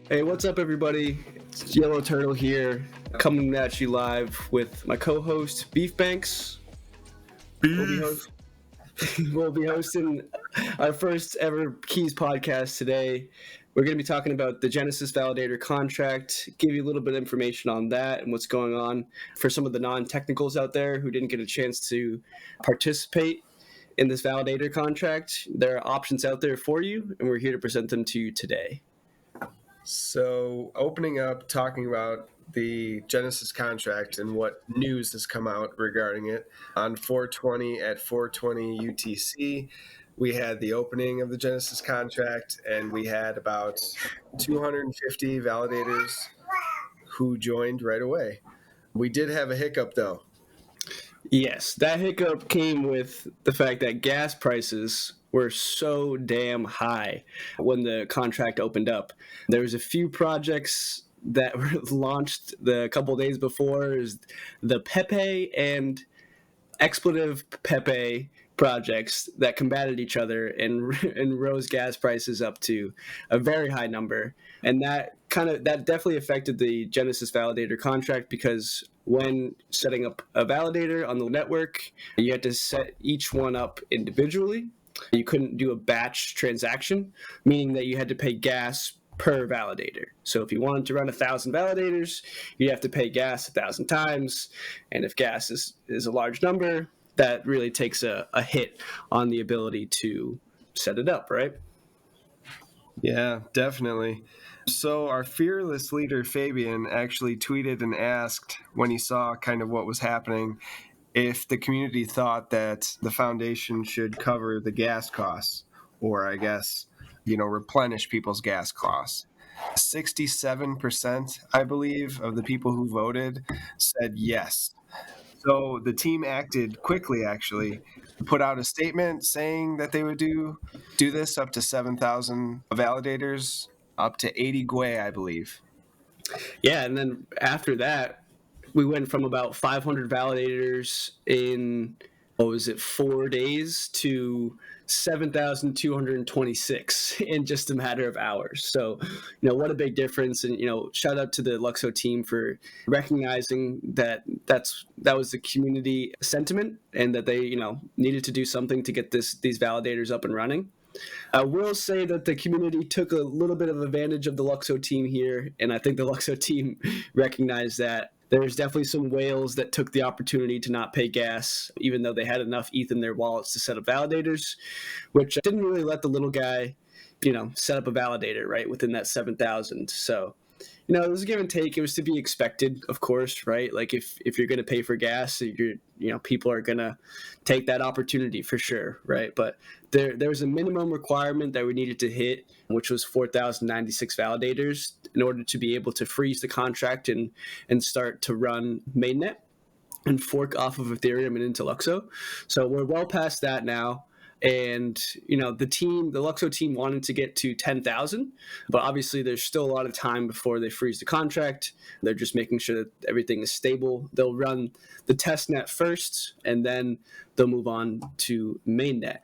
Hey, what's up, everybody? It's Yellow Turtle here, coming at you live with my co-host Beef Banks. Beef. We'll be hosting our first ever Keys podcast today. We're going to be talking about the Genesis Validator contract, give you a little bit of information on that and what's going on for some of the non-technicals out there who didn't get a chance to participate in this Validator contract. There are options out there for you, and we're here to present them to you today. So, opening up, talking about the Genesis contract and what news has come out regarding it. On 420 at 420 UTC, we had the opening of the Genesis contract, and we had about 250 validators who joined right away. We did have a hiccup, though. Yes, that hiccup came with the fact that gas prices were so damn high when the contract opened up. There was a few projects that were launched the couple of days before, the Pepe and expletive Pepe projects that combated each other and rose gas prices up to a very high number. And that definitely affected the Genesis validator contract, because when setting up a validator on the network, you had to set each one up individually. You couldn't do a batch transaction, meaning that you had to pay gas per validator. So if you wanted to run 1,000 validators, you have to pay gas 1,000 times. And if gas is a large number, that really takes a hit on the ability to set it up, right? Yeah, definitely. So our fearless leader, Fabian, actually tweeted and asked when he saw kind of what was happening if the community thought that the foundation should cover the gas costs, or I guess, replenish people's gas costs. 67%, I believe, of the people who voted said yes. So the team acted quickly, actually, put out a statement saying that they would do this up to 7,000 validators, up to 80 GUE, I believe. Yeah, and then after that, we went from about 500 validators in, 4 days to 7,226 in just a matter of hours. So, what a big difference. And, shout out to the LUKSO team for recognizing that was the community sentiment, and that they, needed to do something to get these validators up and running. I will say that the community took a little bit of advantage of the LUKSO team here, and I think the LUKSO team recognized that there's definitely some whales that took the opportunity to not pay gas, even though they had enough ETH in their wallets to set up validators, which didn't really let the little guy, set up a validator right within that 7,000. So, it was a give and take. It was to be expected, of course, right? Like if you're going to pay for gas, people are going to take that opportunity for sure, right? But there was a minimum requirement that we needed to hit, which was 4,096 validators in order to be able to freeze the contract and start to run mainnet and fork off of Ethereum and into LUKSO. So we're well past that now. And, the LUKSO team wanted to get to 10,000, but obviously there's still a lot of time before they freeze the contract. They're just making sure that everything is stable. They'll run the test net first, and then they'll move on to mainnet.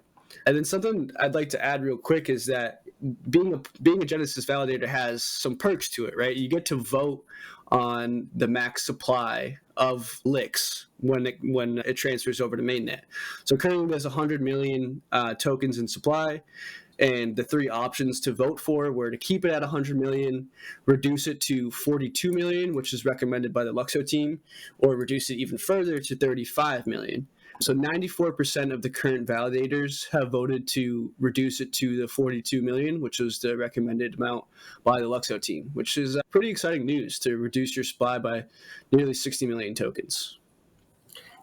And then something I'd like to add real quick is that being a Genesis validator has some perks to it, right? You get to vote on the max supply of LIX when it transfers over to mainnet. So currently there's 100 million tokens in supply, and the three options to vote for were to keep it at 100 million, reduce it to 42 million, which is recommended by the LUKSO team, or reduce it even further to 35 million. So 94% of the current validators have voted to reduce it to the 42 million, which was the recommended amount by the LUKSO team, which is pretty exciting news to reduce your supply by nearly 60 million tokens.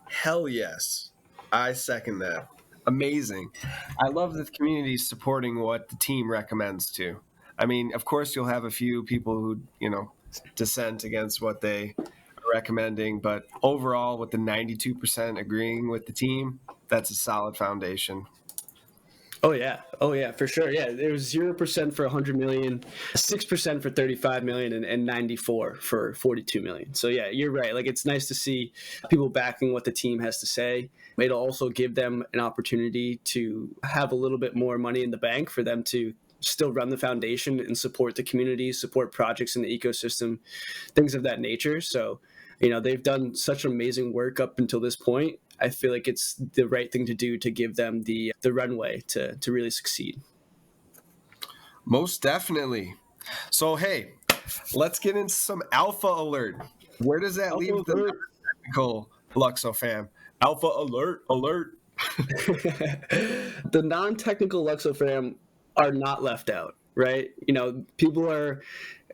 Hell yes. I second that. Amazing. I love that the community is supporting what the team recommends too. I mean, of course, you'll have a few people who, dissent against what they recommending, but overall with the 92% agreeing with the team, that's a solid foundation. Oh yeah, for sure. Yeah, there was 0% for 100 million, 6% for 35 million, and 94 for 42 million. So yeah, you're right. Like, it's nice to see people backing what the team has to say. It'll also give them an opportunity to have a little bit more money in the bank for them to still run the foundation and support the community, support projects in the ecosystem, things of that nature. So, they've done such amazing work up until this point. I feel like it's the right thing to do to give them the runway to really succeed. Most definitely. So, hey, let's get into some alpha alert. Where does that leave the non-technical LUKSOfam? Alpha alert, alert. The non-technical LUKSOfam are not left out, right? People are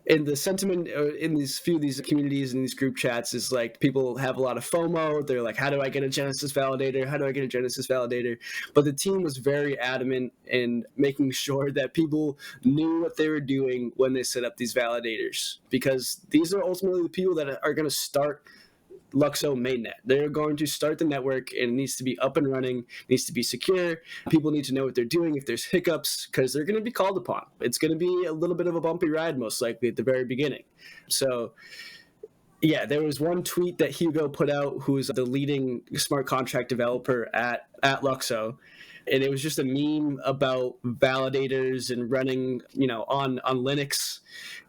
in the sentiment in these communities and these group chats is like people have a lot of FOMO. They're like, how do I get a Genesis validator? How do I get a Genesis validator? But the team was very adamant in making sure that people knew what they were doing when they set up these validators, because these are ultimately the people that are going to start LUKSO mainnet. They're going to start the network, and it needs to be up and running, needs to be secure. People need to know what they're doing if there's hiccups, because they're going to be called upon. It's going to be a little bit of a bumpy ride, most likely, at the very beginning. So, yeah, there was one tweet that Hugo put out, who's the leading smart contract developer at LUKSO, and it was just a meme about validators and running, on Linux.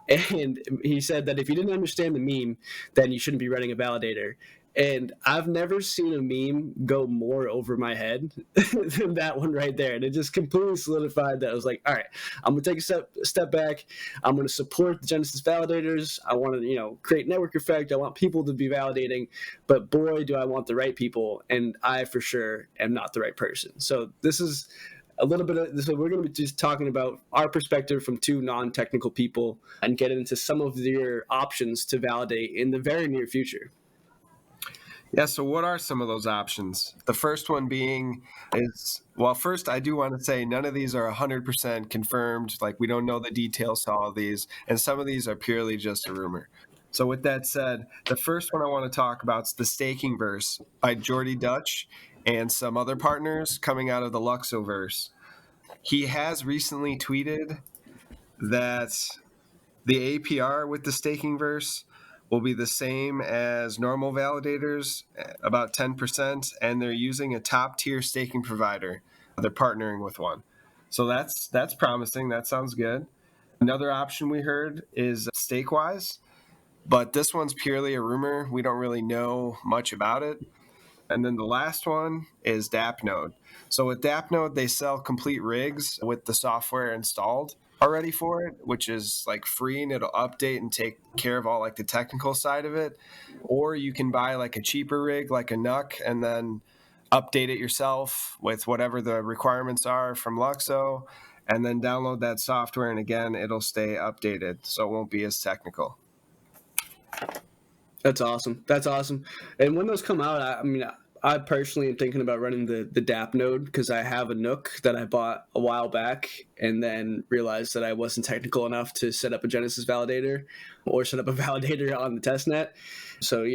And he said that if you didn't understand the meme, then you shouldn't be running a validator. And I've never seen a meme go more over my head than that one right there. And it just completely solidified that I was like, all right, I'm going to take a step back. I'm going to support the Genesis validators. I want to, create network effect. I want people to be validating. But boy, do I want the right people. And I for sure am not the right person. So this is a little bit of this. We're going to be just talking about our perspective from two non-technical people and get into some of their options to validate in the very near future. Yeah, so what are some of those options? The first one being is, well, first I do want to say none of these are 100% confirmed. Like, we don't know the details to all of these, and some of these are purely just a rumor. So with that said, the first one I want to talk about is the staking verse by Jordy Dutch and some other partners coming out of the LUKSOverse. He has recently tweeted that the APR with the staking verse will be the same as normal validators, about 10%, and they're using a top-tier staking provider. They're partnering with one. So that's promising. That sounds good. Another option we heard is Stakewise, but this one's purely a rumor. We don't really know much about it. And then the last one is DAppNode. So with DAppNode, they sell complete rigs with the software installed already for it, which is like free, and it'll update and take care of all like the technical side of it. Or you can buy like a cheaper rig, like a NUC, and then update it yourself with whatever the requirements are from LUKSO, and then download that software, and again, it'll stay updated, so it won't be as technical. That's awesome. And when those come out, I personally am thinking about running the DAppNode, because I have a NUC that I bought a while back and then realized that I wasn't technical enough to set up a Genesis validator or set up a validator on the testnet. So,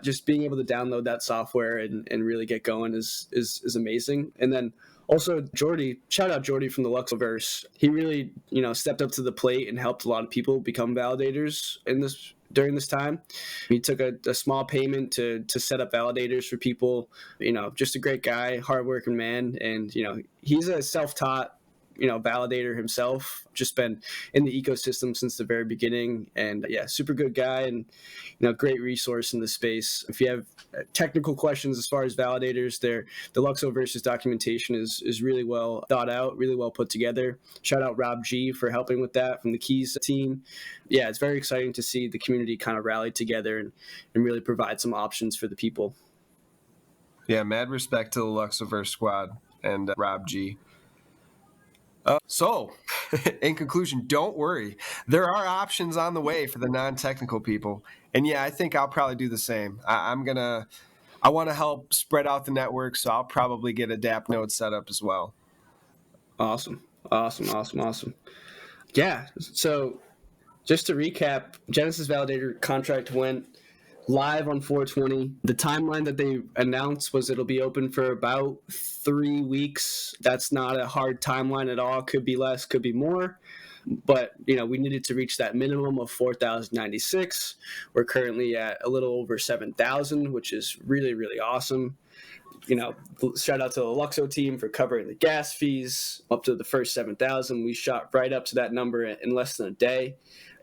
just being able to download that software and really get going is amazing. And then also Jordy, shout out Jordy from the LUKSOverse. He really, stepped up to the plate and helped a lot of people become validators during this time. He took a small payment to set up validators for people. Just a great guy, hardworking man. And, he's a self-taught, validator himself, just been in the ecosystem since the very beginning. And yeah, super good guy and, great resource in the space. If you have technical questions as far as validators, the LUKSOverse's documentation is really well thought out, really well put together. Shout out Rob G for helping with that from the Keys team. Yeah, it's very exciting to see the community kind of rally together and really provide some options for the people. Yeah, mad respect to the LUKSOverse squad and Rob G. So, in conclusion, don't worry. There are options on the way for the non-technical people. And yeah, I think I'll probably do the same. I want to help spread out the network, so I'll probably get a DAppNode set up as well. Awesome. Yeah, so just to recap, Genesis Validator contract went live on 420. The timeline that they announced was it'll be open for about 3 weeks. That's not a hard timeline at all. Could be less, could be more. But, we needed to reach that minimum of 4,096. We're currently at a little over 7,000, which is really, really awesome. Shout out to the LUKSO team for covering the gas fees up to the first 7,000. We shot right up to that number in less than a day.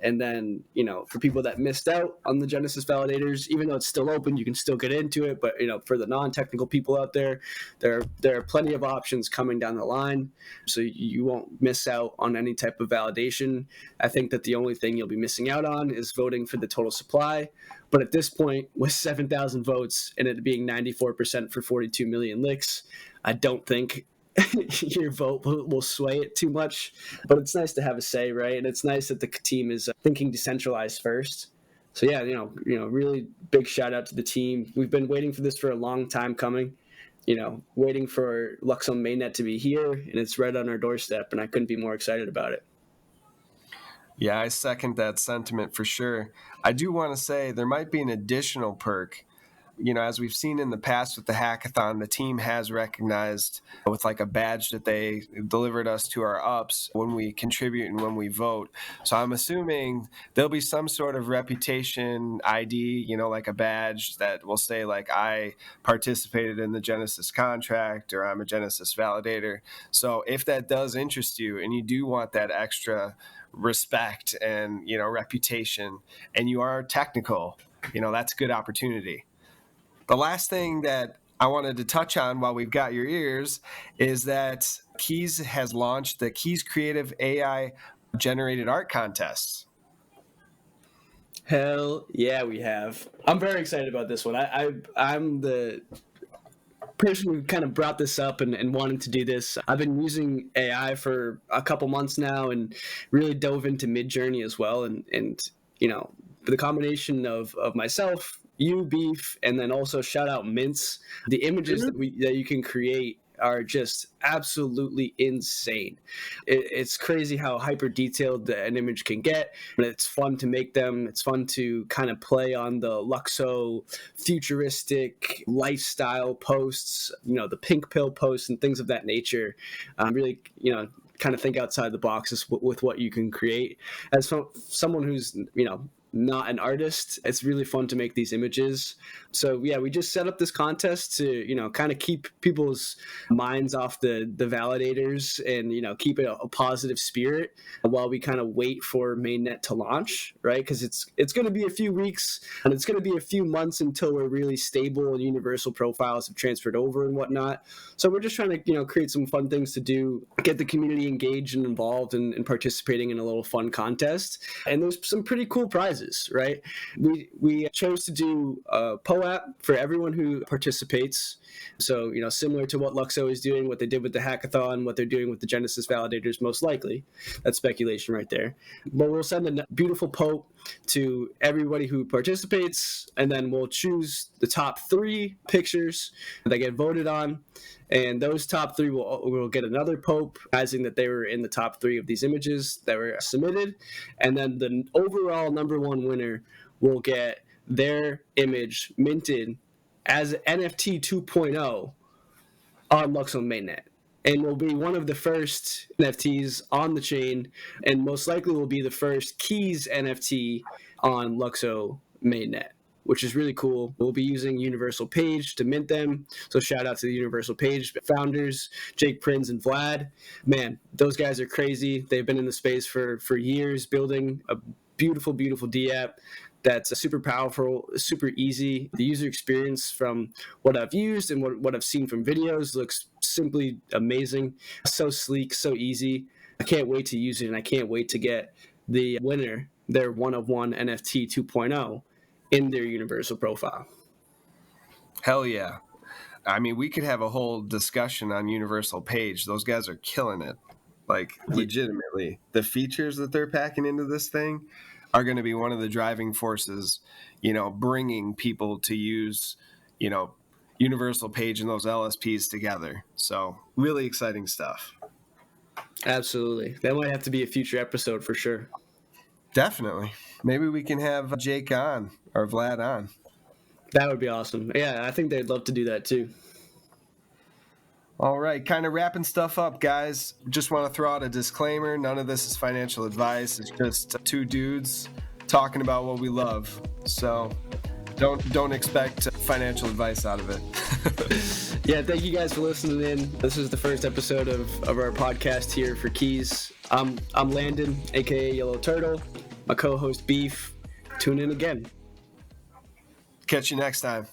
And then, for people that missed out on the Genesis validators, even though it's still open, you can still get into it. But, for the non-technical people out there, there are plenty of options coming down the line. So you won't miss out on any type of validation. I think that the only thing you'll be missing out on is voting for the total supply. But at this point, with 7,000 votes and it being 94% for 42 million licks, I don't think your vote will sway it too much. But it's nice to have a say, right? And it's nice that the team is thinking decentralized first. So yeah, really big shout out to the team. We've been waiting for this for a long time coming. Waiting for LUKSO mainnet to be here, and it's right on our doorstep, and I couldn't be more excited about it. Yeah, I second that sentiment for sure. I do want to say there might be an additional perk. As we've seen in the past with the hackathon, the team has recognized with like a badge that they delivered us to our ups when we contribute and when we vote. So I'm assuming there'll be some sort of reputation ID, like a badge that will say like I participated in the Genesis contract or I'm a Genesis validator. So if that does interest you and you do want that extra respect and, reputation and you are technical, that's a good opportunity. The last thing that I wanted to touch on while we've got your ears is that Keys has launched the Keys Creative AI generated art contest. Hell yeah, we have. I'm very excited about this one. I'm the person who kind of brought this up and wanted to do this. I've been using AI for a couple months now and really dove into Midjourney as well. And the combination of myself, you, Beef, and then also shout out Mints. The images that you can create are just absolutely insane. It's crazy how hyper detailed an image can get, but it's fun to make them. It's fun to kind of play on the LUKSO futuristic lifestyle posts, the pink pill posts and things of that nature. Really, kind of think outside the box with what you can create. As someone who's, not an artist, it's really fun to make these images. So yeah, we just set up this contest to kind of keep people's minds off the validators and keep it a positive spirit while we kind of wait for mainnet to launch, right? Because it's going to be a few weeks and it's going to be a few months until we're really stable and universal profiles have transferred over and whatnot. So we're just trying to create some fun things to do, get the community engaged and involved and participating in a little fun contest. And there's some pretty cool prizes. Right? We chose to do a POAP for everyone who participates. So, similar to what LUKSO is doing, what they did with the hackathon, what they're doing with the Genesis validators, most likely. That's speculation right there. But we'll send a beautiful POAP to everybody who participates, and then we'll choose the top 3 pictures that get voted on. And those top 3 will get another POAP, recognizing that they were in the top 3 of these images that were submitted. And then the overall number 1 winner will get their image minted as NFT 2.0 on LUKSO mainnet. And will be one of the first NFTs on the chain, and most likely will be the first Keys NFT on LUKSO mainnet, which is really cool. We'll be using Universal Page to mint them. So shout out to the Universal Page founders, Jake Prinz and Vlad. Man, those guys are crazy. They've been in the space for years building a beautiful, beautiful DApp that's super powerful, super easy. The user experience from what I've used and what I've seen from videos looks simply amazing. So sleek, so easy. I can't wait to use it, and I can't wait to get the winner, their one-of-one NFT 2.0, in their universal profile. Hell yeah. I mean, we could have a whole discussion on Universal Page. Those guys are killing it. Like, legitimately. The features that they're packing into this thing are going to be one of the driving forces, bringing people to use, Universal Page and those LSPs together. So really exciting stuff. Absolutely. That might have to be a future episode for sure. Definitely. Maybe we can have Jake on or Vlad on. That would be awesome. Yeah, I think they'd love to do that too. All right, kind of wrapping stuff up, guys. Just want to throw out a disclaimer. None of this is financial advice. It's just 2 dudes talking about what we love. So Don't expect financial advice out of it. Yeah, thank you guys for listening in. This is the first episode of our podcast here for Keys. I'm Landon, aka Yellow Turtle. My co-host Beef. Tune in again. Catch you next time.